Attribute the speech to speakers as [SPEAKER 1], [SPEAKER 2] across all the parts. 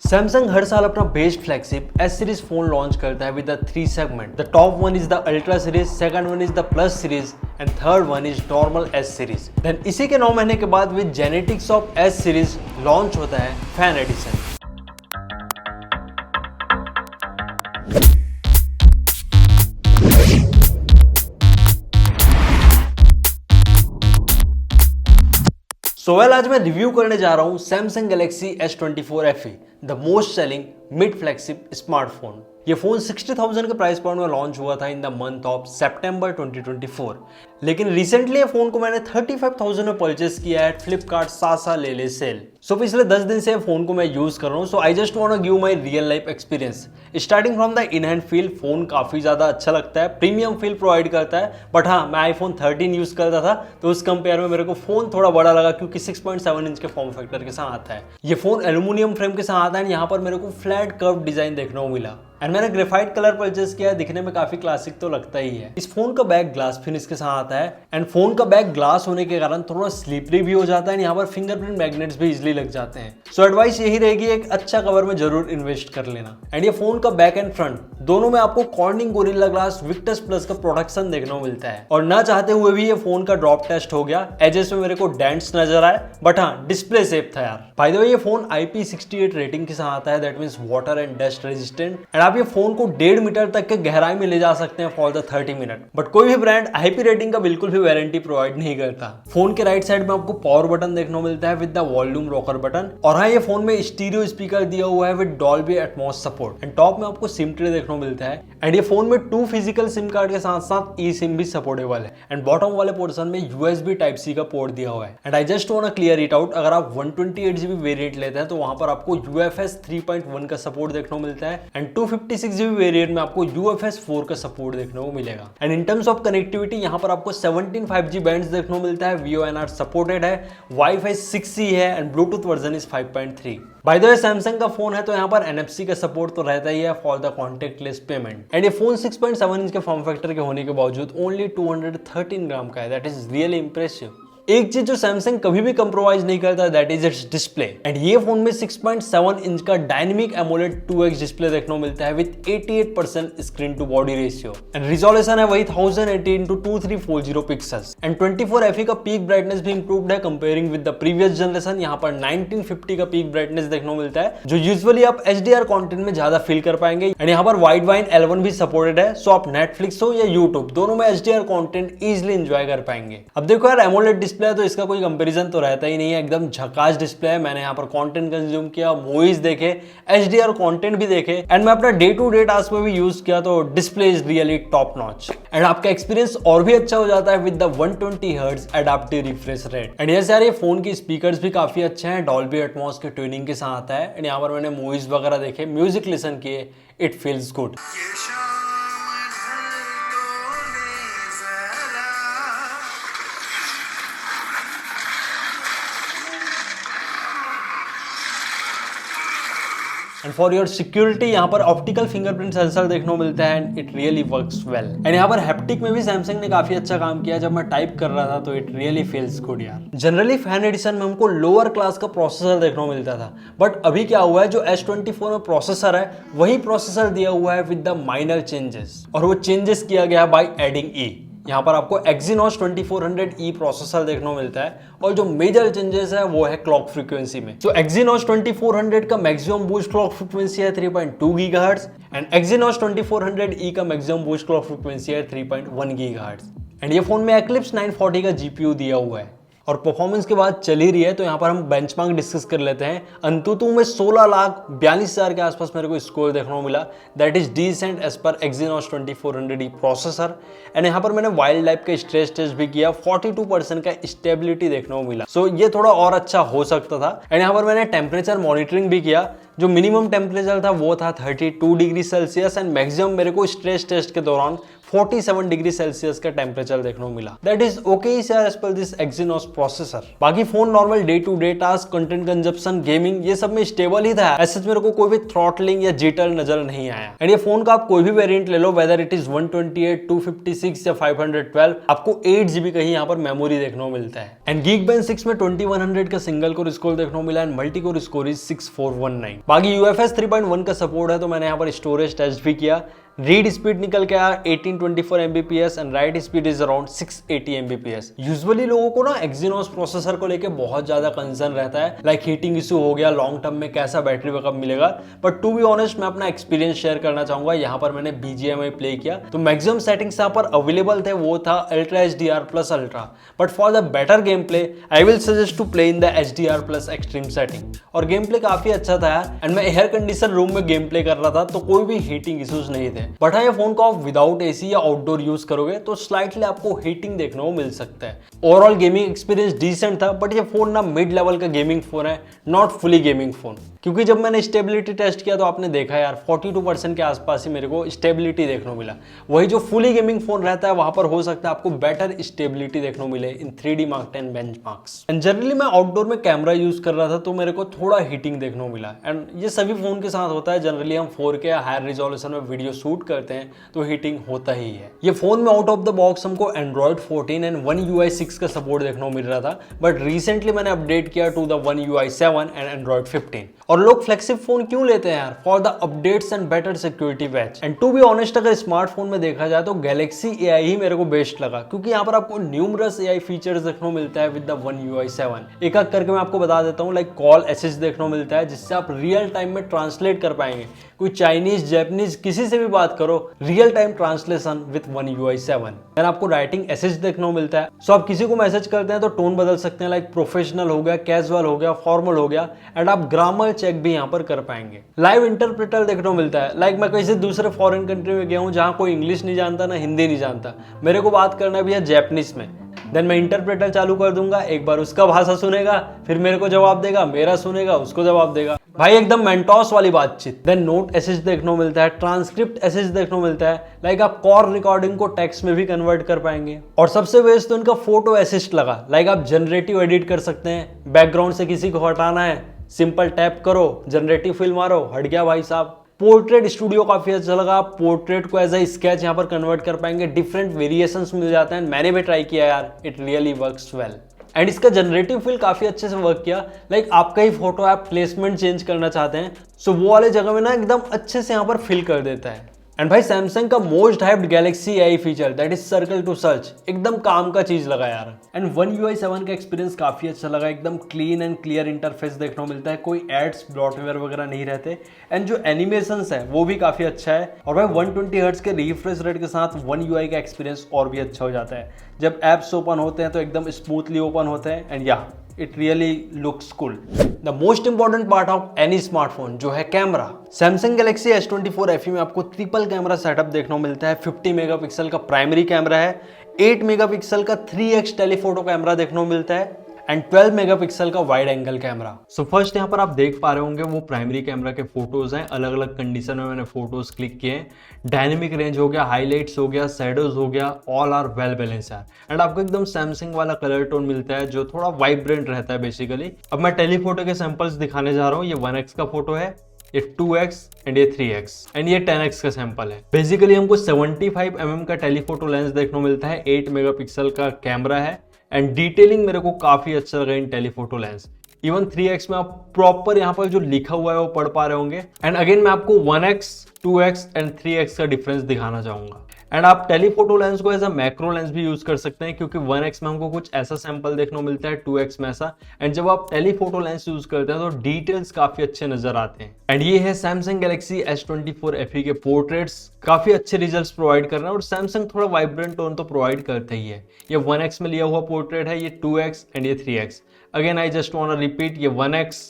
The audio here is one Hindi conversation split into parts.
[SPEAKER 1] सैमसंग हर साल अपना best flagship S series phone launch करता है with the 3 segment. The top one is the ultra series, second one is the plus series and third one is normal S series. Then इसी के 9 महीने के बाद with genetics of S series launch होता है फैन एडिशन। आज मैं रिव्यू करने जा रहा हूं Samsung Galaxy S24 FE, the most selling mid flagship smartphone. ये फोन 60,000 के प्राइस पॉइंट में लॉन्च हुआ था इन द मंथ ऑफ सितंबर 2024, लेकिन रिसेंटली ये फोन को मैंने 35,000 में परचेस किया है फ्लिपकार्ट सासा ले ले सेल। सो पिछले 10 दिन से फोन को मैं यूज कर रहा हूँ। So I just want to give my real life experience. Starting from the in hand feel phone काफी ज्यादा अच्छा लगता है, प्रीमियम फील प्रोवाइड करता है। बट हाँ, मैं आईफोन 13 यूज करता था तो उस कंपेयर में मेरे को फोन थोड़ा बड़ा लगा, क्योंकि 6.7 इंच के फॉर्म फैक्टर के साथ आता है। ये फोन एल्यूमिनियम फ्रेम के साथ आता है। यहाँ पर मेरे को फ्लैट कर्व डिजाइन देखने को मिला एंड मैंने ग्रेफाइट कलर परचेस किया है। दिखने में काफी क्लासिक तो लगता ही है। इस फोन का बैक ग्लास फिनिश के साथ आता है एंड फोन का बैक ग्लास होने के कारण थोड़ा स्लिपरी भी हो जाता है। यहाँ पर फिंगरप्रिंट मैग्नेट्स भी इजीली लग जाते हैं। सो एडवाइस यही रहेगी, एक अच्छा कवर में जरूर इन्वेस्ट कर लेना। एंड ये फोन का बैक एंड फ्रंट दोनों में आपको cornering gorilla glass Victus plus का प्रोडक्शन देखने को मिलता है। और ना चाहते हुए भी ये फोन का ड्रॉप टेस्ट हो गया। एजेस में मेरे को डेंट्स नजर आए, बट हाँ डिस्प्ले सेफ था यार। बाय द वे ये फोन IP68 रेटिंग के साथ आता है, that means water and dust resistant. And आप ये फोन को 1.5 मीटर तक के गहराई में ले जा सकते हैं फॉर द 30 मिनट। बट कोई भी ब्रांड IP रेटिंग का बिल्कुल भी वारंटी प्रोवाइड नहीं करता। फोन के राइट साइड में आपको पावर बटन देखने को मिलता है with the volume rocker button. और हाँ, ये फोन में स्टीरियो स्पीकर दिया हुआ है with Dolby Atmos support. And top में आपको सिम ट्रे देखने को मिलता है। एंड ये फोन में 2 फिजिकल सिम कार्ड के साथ साथ ई सिम भी सपोर्टेबल है। एंड बॉटम वाले पोर्शन में USB Type-C का पोर्ट दिया हुआ है। And I just want to clear it out, अगर आप 128GB वेरिएंट लेते हैं तो वहां पर आपको UFS 3.1 का सपोर्ट देखने को मिलता है एंड 256GB वेरिएंट में आपको UFS 4 का सपोर्ट देखने को मिलेगा। And in terms of connectivity यहाँ पर आपको 17 5G बैंड्स देखने को मिलता है। VoNR सपोर्टेड है, Wi-Fi 6E है and Bluetooth version is 5.3। By the way Samsung का फोन है तो यहाँ पर NFC का सपोर्ट तो रहता ही है for the contact lens payment. And ये फोन 6.7 इंच के फॉर्म फैक्टर के होने के बावजूद ओनली 213 ग्राम का है। That is really impressive. एक चीज जो सैमसंग कभी भी कंप्रोमाइज नहीं करता, that is it's display. And ये फोन में 6.7 इंच का डायनेमिक एमोलेड 2x डिस्प्ले देखने को मिलता है with 88% screen to body ratio. And resolution है वही 1080x2340 पिक्सल्स। एंड 24 FE का पीक ब्राइटनेस भी इंप्रूव्ड है comparing with the previous generation. यहाँ पर 1950 का पीक ब्राइटनेस देखने को मिलता है, जो यूजुअली आप HDR कंटेंट में ज्यादा फील कर पाएंगे। एंड यहाँ पर वाइड वाइन L1 भी सपोर्टेड है, सो आप नेटफ्लिक्स हो या यूट्यूब दोनों में HDR कंटेंट इजिली एंजॉय कर पाएंगे। अब देखो यार, एमोलेड डिस्प्ले है तो इसका कोई कंपैरिजन तो रहता ही नहीं है। एकदम झकास डिस्प्ले है। मैंने यहाँ पर कंटेंट कंज्यूम किया, मूवीज देखे, HDR कंटेंट भी देखे एंड मैं अपना डे टू डे टास्क में भी यूज किया, तो display is really top notch. And आपका एक्सपीरियंस और भी अच्छा हो जाता है with the 120 hertz adaptive refresh rate. And yes यार, ये फोन की स्पीकर्स भी काफी अच्छे हैं, डॉल्बी एटमॉस के ट्यूनिंग के साथ आता है। एंड यहाँ पर मैंने मूवीज वगैरह देखे, म्यूजिक लिसन किए, it feels good. And for your security यहाँ पर ऑप्टिकल फिंगरप्रिंट सेंसर देखने को मिलता है and it really works well. And यहाँ पर हैप्टिक में भी सैमसंग ने काफी अच्छा काम किया। जब मैं टाइप कर रहा था तो इट रियली फील्स गुड यार। जनरली फैन एडिशन में हमको लोअर क्लास का प्रोसेसर देखने को मिलता था, बट अभी क्या हुआ है, जो S24 में प्रोसेसर है वही प्रोसेसर दिया हुआ है विद द माइनर चेंजेस। और वो चेंजेस किया गया बाय एडिंग E। यहाँ पर आपको Exynos 2400E प्रोसेसर देखने को मिलता है और जो मेजर चेंजेस है वो है क्लॉक फ्रीक्वेंसी में। तो Exynos 2400 का मैक्सिमम बूस्ट क्लॉक फ्रीक्वेंसी है 3.2 GHz एंड Exynos 2400E का मैक्सिमम बूस्ट क्लॉक फ्रीक्वेंसी है 3.1 GHz। एंड ये फोन में Eclipse 940 का GPU दिया हुआ है। और परफॉर्मेंस के बाद चल ही रही है तो यहाँ पर हम बेंचमार्क डिस्कस कर लेते हैं। अंतुतु में 16,42,000 के आसपास मेरे को स्कोर देखने को मिला, that is decent as per Exynos 2400E processor. And यहाँ पर मैंने वाइल्ड लाइफ का स्ट्रेस टेस्ट भी किया, 42% का स्टेबिलिटी देखने को मिला। सो ये थोड़ा और अच्छा हो सकता था। एंड यहाँ पर मैंने टेम्परेचर मॉनिटरिंग भी किया। जो मिनिमम टेम्परेचर था वो था 32 डिग्री सेल्सियस एंड मैक्सिमम मेरे को स्ट्रेस टेस्ट के दौरान 47 डिग्री सेल्सियस का टेम्परेचर देखने को मिला। That is okay as per this Exynos processor. बाकी phone normal day to day task, content consumption, gaming ये सब में स्टेबल ही था। ऐसे मेरे को कोई भी थ्रॉटलिंग या जिटर नजर नहीं आया। एंड ये फोन का आप कोई भी वेरिएंट ले लो, वेदर इट इज 128, 256 या 512, आपको 8 GB का ही यहाँ पर मेमोरी देखने को मिलता है। एंड Geekbench 6 में 2100 का सिंगल कोर स्कोर देखने को मिला and multi core score is 6419। बाकी UFS 3.1 का सपोर्ट है, तो मैंने यहाँ पर स्टोरेज टेस्ट भी किया। रीड स्पीड निकल के आया 1824 Mbps and right speed is around 680 Mbps। Usually लोगों को ना एक्सिनोस प्रोसेसर को लेके बहुत ज्यादा कंसर्न रहता है, लाइक हीटिंग इशू हो गया, लॉन्ग टर्म में कैसा बैटरी बैकअप मिलेगा। बट टू बी ऑनेस्ट मैं अपना एक्सपीरियंस शेयर करना चाहूंगा। यहाँ पर मैंने BGMI प्ले किया तो मैक्सिमम सेटिंग्स यहाँ पर अवेलेबल थे, वो था ultra HDR plus ultra. But for the better gameplay I will suggest to play in the HDR plus extreme setting. और गेम प्ले काफी अच्छा था एंड मैं एयर कंडीशन रूम में गेम प्ले कर रहा था, तो कोई भी हीटिंग इश्यूज नहीं थे। बट हाँ, ये फोन को आप विदाउट एसी या आउटडोर यूज करोगे तो स्लाइटली आपको हीटिंग देखने को मिल सकता है। ओवरऑल गेमिंग एक्सपीरियंस डिसेंट था, बट ये फोन ना मिड लेवल का गेमिंग फोन है, नॉट फुली गेमिंग फोन। क्योंकि जब मैंने स्टेबिलिटी टेस्ट किया तो आपने देखा यार 42% के आसपास ही मेरे को स्टेबिलिटी देखने को मिला। वही जो फुली गेमिंग फोन रहता है वहां पर हो सकता है आपको बेटर स्टेबिलिटी देखने को मिले इन 3D Mark 10 benchmarks. And generally मैं आउटडोर में कैमरा यूज कर रहा था तो मेरे को थोड़ा हीटिंग देखने को मिला। एंड ये सभी फोन के साथ होता है, जनरली हम 4K या हायर रिजोल्यूशन में वीडियो शूट करते हैं तो हीटिंग होता ही है। ये फोन में आउट ऑफ द बॉक्स हमको Android 14 एंड One UI 6 का सपोर्ट देखने को मिल रहा था, बट रिसेंटली मैंने अपडेट किया to the One UI 7 and Android 15। और लोग फ्लेक्सिब फोन क्यों लेते हैं यार? For the updates and better security patch. And to be honest अगर स्मार्टफोन में देखा जाए तो Galaxy AI ही मेरे को बेस्ट लगा, क्योंकि यहाँ पर आपको न्यूमरस AI फीचर्स देखने को मिलता है विद द One UI 7। एक एक करके मैं आपको बता देता हूँ, लाइक कॉल असिस्ट देखने को मिलता है जिससे आप रियल टाइम में ट्रांसलेट कर पाएंगे। कोई चाइनीज, जापानीज किसी से भी बात करो, real time translation with One UI 7। Then आपको राइटिंग असिस्ट देखने को मिलता है, सो आप किसी को मैसेज करते हैं तो टोन बदल सकते हैं, लाइक प्रोफेशनल हो गया, कैजुअल हो गया, फॉर्मल हो गया। एंड आप ग्रामर चेक भी यहाँ पर कर पाएंगे। लाइव इंटरप्रेटर देखने को मिलता है, लाइक मैं किसी दूसरे फॉरेन कंट्री में गया हूँ जहाँ कोई इंग्लिश नहीं जानता ना हिंदी नहीं जानता, मेरे को बात करना भी है जापानीज में, देन मैं इंटरप्रेटर चालू कर दूंगा, एक बार उसका भाषा सुनेगा, फिर मेरे को जवाब देगा, मेरा सुनेगा, उसको जवाब देगा। भाई एकदम मेंटोस वाली बातचीत। देन नोट असिस्ट देखने को मिलता है, ट्रांसक्रिप्ट असिस्ट देखने को मिलता है, लाइक आप कॉल रिकॉर्डिंग को टेक्स्ट में भी कन्वर्ट कर पाएंगे। और सबसे बेस्ट तो इनका फोटो असिस्ट लगा, लाइक आप जनरेटिव एडिट कर सकते हैं, बैकग्राउंड से किसी को हटाना है सिंपल टैप करो, जनरेटिव फिल मारो, हट गया भाई साहब। पोर्ट्रेट स्टूडियो काफी अच्छा लगा, आप पोर्ट्रेट को एज ए स्केच यहाँ पर कन्वर्ट कर पाएंगे, डिफरेंट वेरिएशंस मिल जाते हैं। मैंने भी ट्राई किया यार, it really works well. And इसका जनरेटिव फिल काफी अच्छे से वर्क किया, लाइक आपका ही फोटो आप प्लेसमेंट चेंज करना चाहते हैं सो वो वाले जगह में ना एकदम अच्छे से यहाँ पर फिल कर देता है। एंड भाई सैमसंग का most hyped Galaxy AI feature that is circle to search, एकदम काम का चीज लगा यार। एंड One UI 7 का एक्सपीरियंस काफी अच्छा लगा, एकदम क्लीन एंड क्लियर इंटरफेस देखने को मिलता है, कोई एड्स, ब्लॉटवेयर वगैरह नहीं रहते। एंड जो एनिमेशंस है वो भी काफी अच्छा है। और भाई 120 हर्ट्ज के रिफ्रेश रेट के साथ One UI का एक्सपीरियंस और भी अच्छा हो जाता है। जब एप्स ओपन होते हैं तो एकदम स्मूथली ओपन होते हैं एंड या it really looks cool. The most important part of any smartphone जो है camera. Samsung Galaxy S24 FE में आपको ट्रिपल कैमरा सेटअप देखने को मिलता है। 50 मेगापिक्सल का प्राइमरी कैमरा है, 8 मेगापिक्सल का 3x टेलीफोटो कैमरा देखने को मिलता है एंड 12 मेगापिक्सल का wide angle camera. So first यहाँ पर आप देख पा रहे होंगे वो प्राइमरी कैमरा के फोटोज हैं, अलग अलग कंडीशन में मैंने फोटोज क्लिक किए हैं। डायनेमिक रेंज हो गया, हाईलाइट्स हो गया, शैडोज हो गया, ऑल आर वेल बैलेंस यार। एंड आपको एकदम सैमसंग वाला कलर टोन मिलता है जो थोड़ा वाइब्रेंट रहता है बेसिकली। अब मैं टेलीफोटो के सैंपल्स दिखाने जा रहा हूँ। ये 1x का फोटो है, ये 2x एंड ये 3x एंड ये 10x का सैंपल है। बेसिकली हमको 75 mm का टेलीफोटो लेंस देखने को मिलता है, 8 मेगापिक्सल का कैमरा है एंड डिटेलिंग मेरे को काफी अच्छा लगा इन टेलीफोटो लेंस। इवन 3x में आप प्रॉपर यहाँ पर जो लिखा हुआ है वो पढ़ पा रहे होंगे। एंड अगेन मैं आपको 1x, 2x एंड 3x का डिफरेंस दिखाना चाहूंगा। एंड आप टेलीफोटो लेंस को एज अ मैक्रो लेंस भी यूज कर सकते हैं, क्योंकि 1x में हमको कुछ ऐसा सैंपल देखने को मिलता है, 2x में ऐसा। एंड जब आप टेलीफोटो लेंस यूज करते हैं तो डिटेल्स काफी अच्छे नजर आते हैं। एंड ये है सैमसंग गैलेक्सी S24 FE के पोर्ट्रेट्स, काफी अच्छे रिजल्ट्स प्रोवाइड कर रहे हैं। और सैमसंग थोड़ा वाइब्रेंट टोन तो प्रोवाइड करता ही है। ये 1x में लिया हुआ पोर्ट्रेट है, ये 2x एंड ये 3x। Again I just want to repeat, ये 1x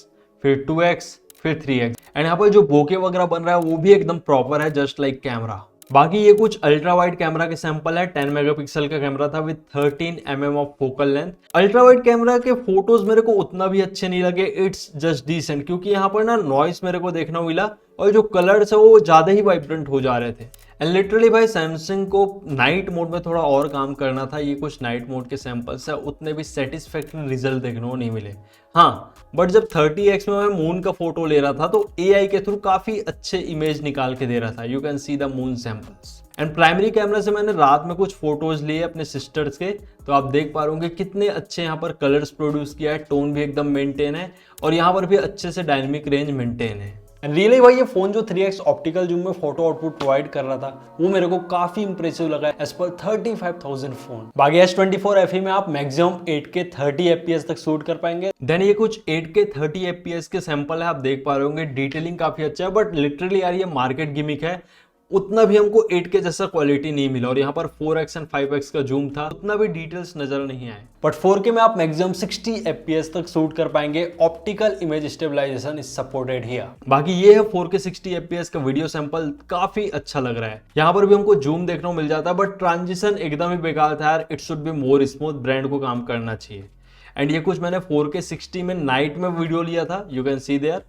[SPEAKER 1] फिर 2x फिर 3x। एंड यहाँ पर जो बोके वगैरह बन रहा है वो भी एकदम प्रॉपर है, जस्ट लाइक कैमरा। बाकी ये कुछ अल्ट्रा वाइड कैमरा के सैंपल है। 10 मेगापिक्सल का कैमरा था with 13 mm of focal length. Ultra wide camera के फोटोज मेरे को उतना भी अच्छे नहीं लगे, इट्स जस्ट डिसेंट, क्योंकि यहाँ पर ना नॉइस मेरे को देखना मिला और जो कलर्स है वो ज़्यादा ही वाइब्रेंट हो जा रहे थे। एंड लिटरली भाई सैमसंग को नाइट मोड में थोड़ा और काम करना था। ये कुछ नाइट मोड के सैंपल्स है, उतने भी सेटिस्फैक्टरी रिजल्ट देखने को नहीं मिले। हाँ, बट जब 30x में मैं मून का फोटो ले रहा था तो AI के थ्रू काफ़ी अच्छे इमेज निकाल के दे रहा था। You can see the moon samples. And primary camera से मैंने रात में कुछ फोटोज लिए अपने सिस्टर्स के, तो आप देख पा रहे होंगे कितने अच्छे यहाँ पर कलर्स प्रोड्यूस किया है, टोन भी एकदम मेंटेन है और यहाँ पर भी अच्छे से डायनेमिक रेंज मेंटेन है। एंड रियली भाई ये फोन जो 3x ऑप्टिकल जूम में फोटो आउटपुट प्रोवाइड कर रहा था वो मेरे को काफी इंप्रेसिव लगा एज पर 35,000 फोन। बाकी S24 FE में आप मैक्सिमम 8K 30 FPS तक शूट कर पाएंगे। देन ये कुछ 8K 30 FPS के सैंपल है, आप देख पा रहे होंगे डिटेलिंग काफी अच्छा है, बट लिटरली यार ये मार्केट गिमिक है। उतना भी हमको 8K जैसा क्वालिटी नहीं मिला और यहाँ पर 4x एंड 5x का जूम था, उतना भी डिटेल्स नजर नहीं आए। बट 4K में आप मैक्सिमम 60 FPS तक शूट कर पाएंगे। Optical image stabilisation is supported here. बाकी ये है 4K 60 FPS का वीडियो सैंपल, काफी अच्छा लग रहा है। यहाँ पर भी हमको जूम देखने को मिल जाता है, बट ट्रांजिशन एकदम ही बेकार था यार। It should be more smooth, brand को काम करना चाहिए। एंड ये कुछ मैंने 4K 60 में नाइट में वीडियो लिया था, यू कैन सी देयर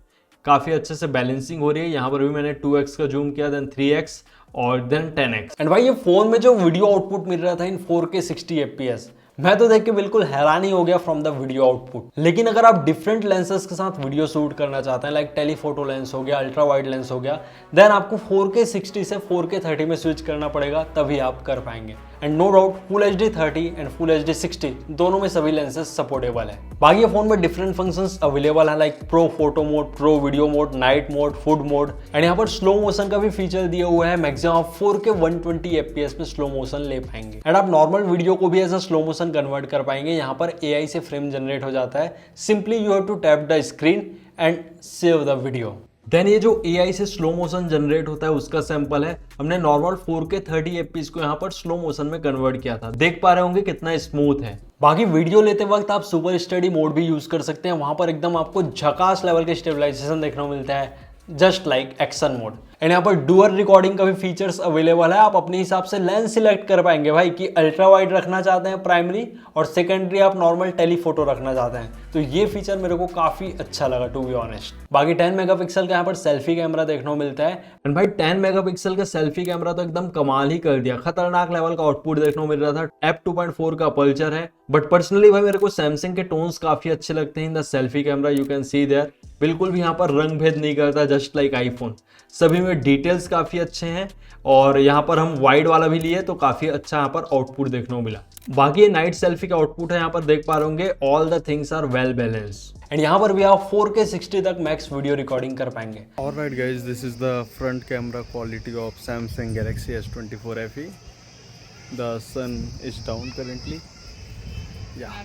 [SPEAKER 1] काफी अच्छे से बैलेंसिंग हो रही है। यहाँ पर भी मैंने 2x का जूम किया, देन 3x और देन 10x। एंड भाई ये फोन में जो वीडियो आउटपुट मिल रहा था इन 4K 60 FPS, मैं तो देख के बिल्कुल हैरान ही हो गया फ्रॉम द वीडियो आउटपुट। लेकिन अगर आप डिफरेंट लेंसेज के साथ वीडियो शूट करना चाहते हैं, लाइक टेलीफोटो लेंस हो गया, अल्ट्रा वाइड लेंस हो गया, देन आपको 4K 60 से 4K 30 में स्विच करना पड़ेगा, तभी आप कर पाएंगे। And no doubt full HD 30 and full HD 60 दोनों में सभी लेंसेज सपोर्टेबल है। बाकी ये फोन में डिफरेंट फंक्शंस अवेलेबल है, like pro photo mode, pro video mode, night mode, food mode. And यहाँ पर स्लो मोशन का भी फीचर दिया हुआ है। मैक्सिमम आप 4K 120 FPS में स्लो मोशन ले पाएंगे। एंड आप नॉर्मल वीडियो को भी as a slow motion convert कर पाएंगे। यहाँ पर AI से फ्रेम जनरेट हो जाता है। Simply you have to tap the screen and save the video. Then ये जो AI से स्लो मोशन जनरेट होता है उसका सैंपल है। हमने नॉर्मल 4K 30 FPS को यहाँ पर स्लो मोशन में कन्वर्ट किया था। देख पा रहे होंगे कितना स्मूथ है। बाकी वीडियो लेते वक्त आप सुपर स्टडी मोड भी यूज कर सकते हैं। वहां पर एकदम आपको झकास लेवल के स्टेबलाइजेशन देखने को मिलता है, just like action mode. And यहाँ पर डुअल रिकॉर्डिंग का भी फीचर्स अवेलेबल है। आप अपने हिसाब से लेंस सिलेक्ट कर पाएंगे भाई कि अल्ट्रा वाइड रखना चाहते हैं प्राइमरी और सेकेंडरी आप नॉर्मल टेलीफोटो रखना चाहते हैं, तो ये फीचर मेरे को काफी अच्छा लगा टू बी ऑनेस्ट। बाकी 10 मेगापिक्सल का यहाँ पर सेल्फी कैमरा देखने को मिलता है। एंड भाई 10 मेगापिक्सल का सेल्फी कैमरा तो एकदम कमाल ही कर दिया, खतरनाक लेवल का आउटपुट देखने को मिल रहा था। f2.4 का अपर्चर है, बट पर्सनली भाई मेरे को सैमसंग के टोन्स काफी अच्छे लगते हैं in the selfie camera. You can see there बिल्कुल भी यहाँ पर रंग भेद नहीं करता, जस्ट लाइक आईफोन। सभी में डिटेल्स काफी अच्छे हैं और यहाँ पर हम वाइड वाला भी लिए तो काफी अच्छा यहाँ पर आउटपुट देखने को मिला। बाकी ये नाइट सेल्फी का आउटपुट है, यहाँ पर देख पा रहे होंगे all the things are well balanced. And यहाँ पर भी आप 4K 60 तक मैक्स वीडियो रिकॉर्डिंग कर पाएंगे।
[SPEAKER 2] Alright guys, this is the front camera quality of Samsung Galaxy S24 FE. The sun is down currently. Yeah,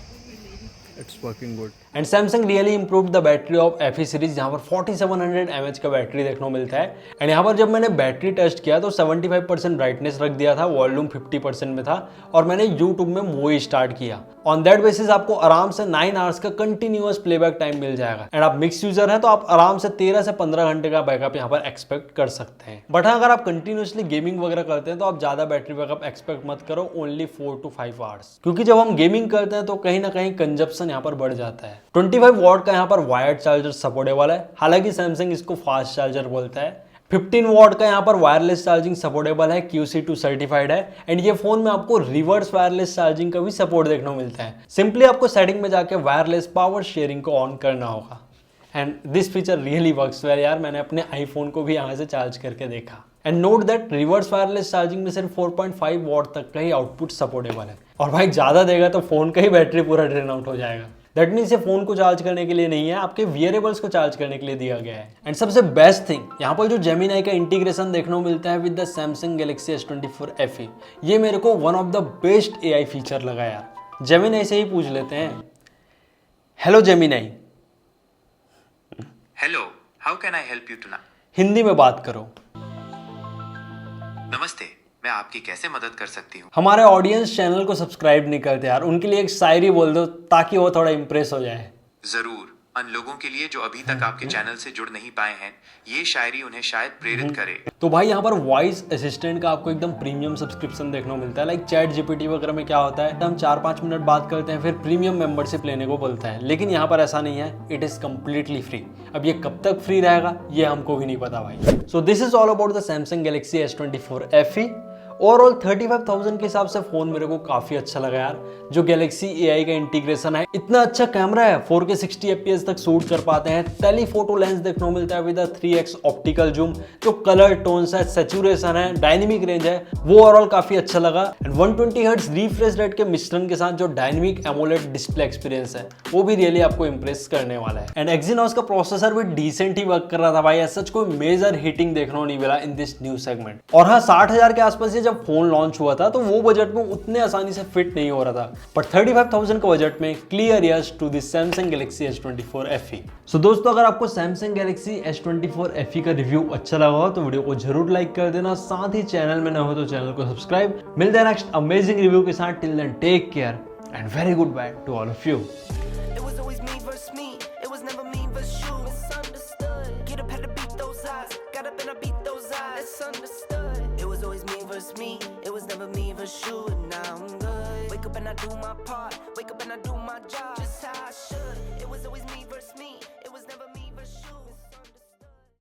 [SPEAKER 2] it's working good.
[SPEAKER 1] And Samsung really improve the battery of FE series, यहाँ पर 4700 mAh का बैटरी देखने को मिलता है। एंड यहाँ पर जब मैंने बैटरी टेस्ट किया तो 75% ब्राइटनेस रख दिया था, वॉल्यूम 50% में था और मैंने यूट्यूब में मूवी स्टार्ट किया। ऑन दैट बेसिस आपको आराम से 9 आवर्स का कंटिन्यूअस प्लेबैक टाइम मिल जाएगा। एंड आप मिक्स यूजर हैं तो आप आराम से 13 से 15 घंटे का बैकअप यहाँ पर एक्सपेक्ट कर सकते हैं। बट हाँ, अगर आप कंटिन्यूअसली गेमिंग वगैरह करते हैं तो आप ज्यादा बैटरी बैकअप एक्सपेक्ट मत करो, ओनली 4 to 5 आवर्स, क्योंकि जब हम गेमिंग करते हैं तो कहीं ना कहीं कंजप्शन यहाँ पर बढ़ जाता है। 25 वॉट का यहाँ पर वायर्ड चार्जर सपोर्टेबल है, हालांकि सैमसंग इसको फास्ट चार्जर बोलता है। 15 वॉट का यहाँ पर वायरलेस चार्जिंग सपोर्टेबल है, QC2 सर्टिफाइड है। एंड ये फोन में आपको रिवर्स वायरलेस चार्जिंग का भी सपोर्ट देखने को मिलता है। सिंपली आपको सेटिंग में जाके वायरलेस पावर शेयरिंग को ऑन करना होगा। And this feature really works well यार, मैंने अपने आईफोन को भी यहाँ से चार्ज करके देखा। And note that reverse wireless charging में सिर्फ 4.5 वॉट तक का ही आउटपुट सपोर्टेबल है। और भाई ज्यादा देगा तो फोन का ही बैटरी पूरा ड्रेन आउट हो जाएगा। दैट मीन्स ये फोन को चार्ज करने के लिए नहीं है, आपके वियरेबल्स को चार्ज करने के लिए दिया गया है। एंड सबसे बेस्ट थिंग यहाँ पर जो जेमिनाई का इंटीग्रेशन देखने को मिलता है with the Samsung Galaxy S24 FE, ये मेरे को one of the best AI feature लगा यार। जेमिनाई से ही पूछ लेते हैं। Hello Gemini.
[SPEAKER 3] Hello, how can I help you tonight?
[SPEAKER 1] Hindi में बात करो।
[SPEAKER 3] नमस्ते, मैं आपकी कैसे मदद कर सकती हूँ?
[SPEAKER 1] हमारे ऑडियंस चैनल को सब्सक्राइब नहीं करते यार, उनके लिए एक शायरी बोल दो ताकि वो थोड़ा इंप्रेस हो जाए।
[SPEAKER 3] जरूर, उन लोगों के लिए जो अभी तक आपके चैनल से जुड़ नहीं पाए हैं, ये शायरी उन्हें शायद प्रेरित करे।
[SPEAKER 1] तो भाई यहाँ पर वॉइस असिस्टेंट का आपको एकदम प्रीमियम सब्सक्रिप्शन देखने को मिलता है। लाइक चैट जीपीटी वगैरह में क्या होता है, हम 4-5 मिनट बात करते हैं, फिर प्रीमियम मेंबरशिप लेने को बोलता है। लेकिन यहाँ पर ऐसा नहीं है, इट इज कम्प्लीटली फ्री। अब ये कब तक फ्री रहेगा ये हमको भी नहीं पता भाई। So this is all about the Samsung Galaxy S24 FE। Overall 35,000 के हिसाब से फोन मेरे को काफी अच्छा लगा यार। जो गैलेक्सी AI का इंटीग्रेशन है, इतना अच्छा कैमरा है, 4K 60 FPS तक शूट कर पाते हैं, टेलीफोटो लेंस देखने को मिलता है विद 3x ऑप्टिकल जूम, जो कलर टोन्स है, सैचुरेशन है, डायनेमिक रेंज है, वो ओवरऑल काफी अच्छा लगा। एंड 120 हर्ट्ज रिफ्रेश रेट के मिश्रण के साथ जो डायनेमिक एमोलेड डिस्प्ले एक्सपीरियंस है, वो भी रियली आपको इंप्रेस करने वाला है। एंड एक्सिनोस का प्रोसेसर भी डिसेंट ही वर्क कर रहा था भाई, सच कोई मेजर हीटिंग देखने को नहीं मिला इन दिस न्यू सेगमेंट। और हाँ, 60,000 के आसपास जब फोन लॉन्च हुआ था तो वो बजट में उतने आसानी से फिट नहीं हो रहा था, बट 35,000 के बजट में clear yes to the Samsung Galaxy S24 FE। So दोस्तों, अगर आपको सैमसंग गैलेक्सी S24 FE का रिव्यू अच्छा लगा हो तो वीडियो को जरूर लाइक कर देना, साथ ही चैनल में न हो तो चैनल को सब्सक्राइब। मिलते हैं नेक्स्ट अमेजिंग रिव्यू के साथ। Till then take care and very goodbye to all of you.
[SPEAKER 4] It was always me versus me. It was never me versus you. Misunderstood. Get up, had to beat those odds. Got up and I beat those odds. It's understood. It was always me versus me. It was never me versus you. And now I'm good. Wake up and I do my part. Wake up and I do my job. Just how I should. It was always me versus me.